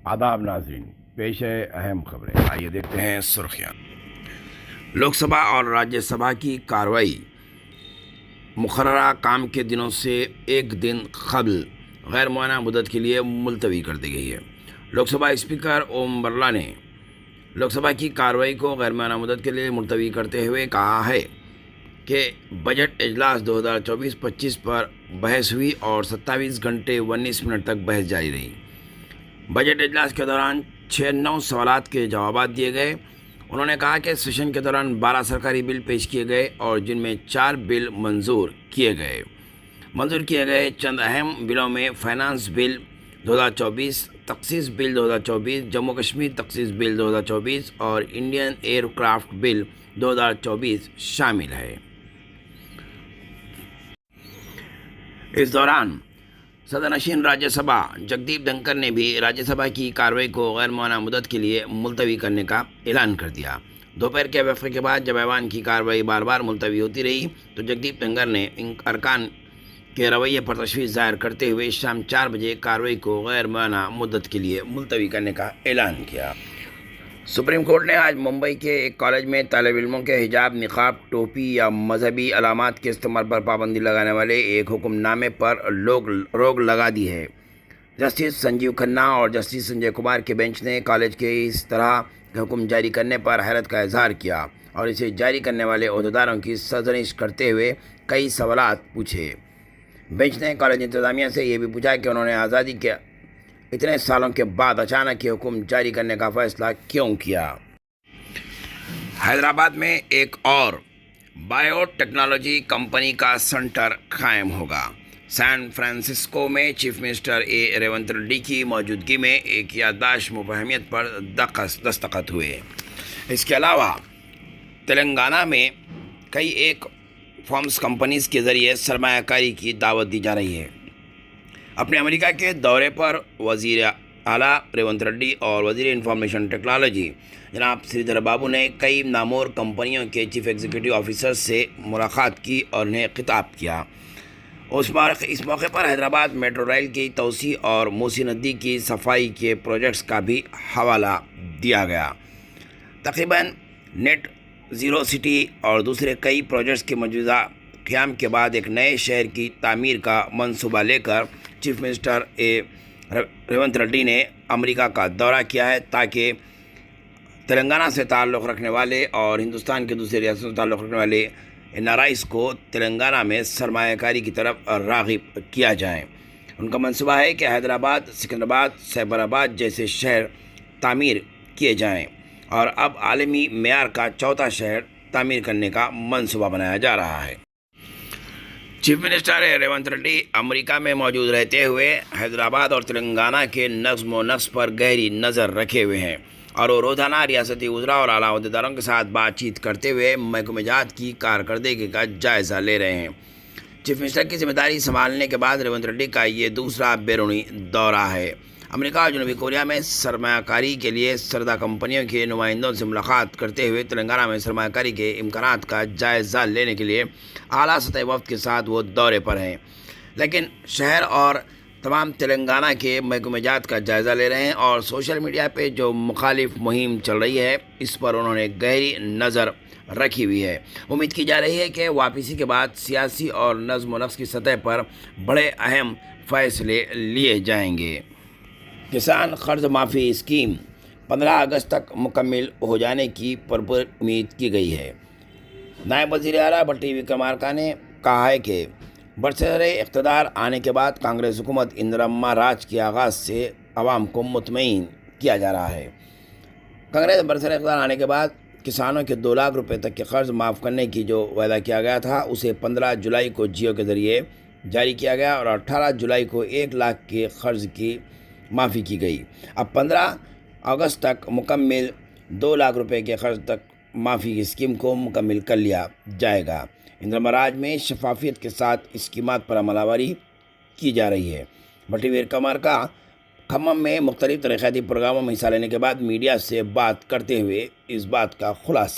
आदाब नाज़रीन, पेश है अहम खबरें। आइए देखते हैं सुर्खियाँ। लोकसभा और राज्यसभा की कार्रवाई मुकर्ररा काम के दिनों से एक दिन कबल गैर मुअय्यना मुद्दत के लिए मुलतवी कर दी गई है। लोकसभा स्पीकर ओम बिरला ने लोकसभा की कार्रवाई को गैर मुअय्यना मुद्दत के लिए मुलतवी करते हुए कहा है कि बजट इजलास 2024-25 पर बहस हुई और 27 घंटे 19 मिनट तक बहस जारी रही। बजट इजलास के दौरान 6-9 सवालात के जवाब दिए गए। उन्होंने कहा कि सेशन के दौरान 12 सरकारी बिल पेश किए गए और जिनमें 4 बिल मंजूर किए गए। चंद अहम बिलों में फाइनेंस बिल 2024, तखसीस बिल 2024, जम्मू कश्मीर तखसीस बिल 2024 और इंडियन एयरक्राफ्ट बिल 2024 शामिल है। इस दौरान सदनशीन राज्यसभा जगदीप धनखड़ ने भी राज्यसभा की कार्रवाई को गैर मुअय्यना मुद्दत के लिए मुलतवी करने का ऐलान कर दिया। दोपहर के वक्फे के बाद जब ऐवान की कार्रवाई बार बार मुलतवी होती रही तो जगदीप धनखड़ ने इन अरकान के रवैये पर तशवीश जाहिर करते हुए शाम 4 बजे कार्रवाई को गैर मुअय्यना मुद्दत के लिए मुलतवी करने का ऐलान किया। सुप्रीम कोर्ट ने आज मुंबई के एक कॉलेज में तालिब इल्मों के हिजाब, निकाब, टोपी या मजहबी अलामात के इस्तेमाल पर पाबंदी लगाने वाले एक हुक्मनामे पर रोक लगा दी है। जस्टिस संजीव खन्ना और जस्टिस संजय कुमार के बेंच ने कॉलेज के इस तरह के हुक्म जारी करने पर हैरत का इजहार किया और इसे जारी करने वाले अहदेदारों की सरजनिश करते हुए कई सवालात पूछे। बेंच ने कॉलेज इंतजामिया से ये भी पूछा कि उन्होंने आज़ादी के इतने सालों के बाद अचानक ये हुक्म जारी करने का फैसला क्यों किया। हैदराबाद में एक और बायोटेक्नोलॉजी कंपनी का सेंटर कायम होगा। सैन फ्रांसिस्को में चीफ मिनिस्टर रेवंत रेड्डी की मौजूदगी में एक याददाश्त मुफाहमियत पर दस्तखत हुए। इसके अलावा तेलंगाना में कई एक फर्म्स कंपनीज़ के ज़रिए सरमायाकारी की दावत दी जा रही है। अपने अमेरिका के दौरे पर वज़ीर आला रेवंत रेड्डी और वज़ीर इंफॉर्मेशन टेक्नोलॉजी जनाब श्रीधर बाबू ने कई नामोर कंपनियों के चीफ एग्जीक्यूटिव ऑफिसर से मुलाकात की और उन्हें खिताब किया। इस मौके पर हैदराबाद मेट्रो रेल की तोसी और मूसी नदी की सफाई के प्रोजेक्ट्स का भी हवाला दिया गया। तकरीबन नेट ज़ीरो सिटी और दूसरे कई प्रोजेक्ट्स के मौजूदा क़याम के बाद एक नए शहर की तामीर का मंसूबा लेकर चीफ मिनिस्टर रेवंत रेड्डी ने अमेरिका का दौरा किया है ताकि तेलंगाना से ताल्लुक़ रखने वाले और हिंदुस्तान के दूसरे रियासतों से ताल्लुक़ रखने वाले एनआरआईज़ को तेलंगाना में सरमायाकारी की तरफ राग़िब किया जाए। उनका मंसूबा है कि हैदराबाद, सिकंदराबाद, सैबराबाद जैसे शहर तामीर किए जाएं और अब आलमी मेयार का चौथा शहर तामीर करने का मंसूबा बनाया जा रहा है। Chief minister Revanth Reddy America में मौजूद रहते हुए हैदराबाद और तेलंगाना के नज़्म व नक्श पर गहरी नज़र रखे हुए हैं और वो रोज़ाना रियासती वज़रा और आला अहदेदारों के साथ बातचीत करते हुए महकमेजात की कारकर्दगी का जायज़ा ले रहे हैं। चीफ मिनिस्टर की जिम्मेदारी संभालने के बाद रेवंत रेड्डी का ये दूसरा बैरूनी दौरा है। अमेरिका और जनूबी कोरिया में सरमायाकारी के लिए सरदा कंपनियों के नुमाइंदों से मुलाकात करते हुए तेलंगाना में सरमायाकारी के इम्कानात का जायज़ा लेने के लिए आला सतह वफ़द के साथ वो दौरे पर हैं, लेकिन शहर और तमाम तेलंगाना के महकमेजात का जायज़ा ले रहे हैं और सोशल मीडिया पे जो मुखालिफ मुहिम चल रही है इस पर उन्होंने गहरी नज़र रखी हुई है। उम्मीद की जा रही है कि वापसी के बाद सियासी और नज़्म व नक्श की सतह पर बड़े अहम फैसले लिए जाएंगे। किसान कर्ज माफ़ी स्कीम 15 अगस्त तक मुकम्मल हो जाने की भरपूर उम्मीद की गई है। नायब वज़ीर आला भट्टी विक्रमार्का ने कहा है कि बरसरे इक़्तिदार आने के बाद कांग्रेस हुकूमत इंदिरम्मा राज के आगाज़ से आवाम को मुतमईन किया जा रहा है। कांग्रेस बरसरे इक़्तिदार आने के बाद किसानों के 2 लाख रुपए तक के कर्ज माफ़ करने की जो वादा किया गया था उसे 15 जुलाई को जियो के ज़रिए जारी किया गया और 18 जुलाई को 1 लाख के कर्ज की माफ़ी की गई। अब 15 अगस्त तक मुकम्मल 2 लाख रुपए के कर्ज तक माफ़ी की स्कीम को मुकम्मल कर लिया जाएगा। इंदिरा राज में शफाफियत के साथ स्कीमात पर अमलावरी की जा रही है। भट्टी विक्रमार्का खम्मम में मुख्तलिफ तरक्याती प्रोग्रामों में हिस्सा लेने के बाद मीडिया से बात करते हुए इस बात का खुलासा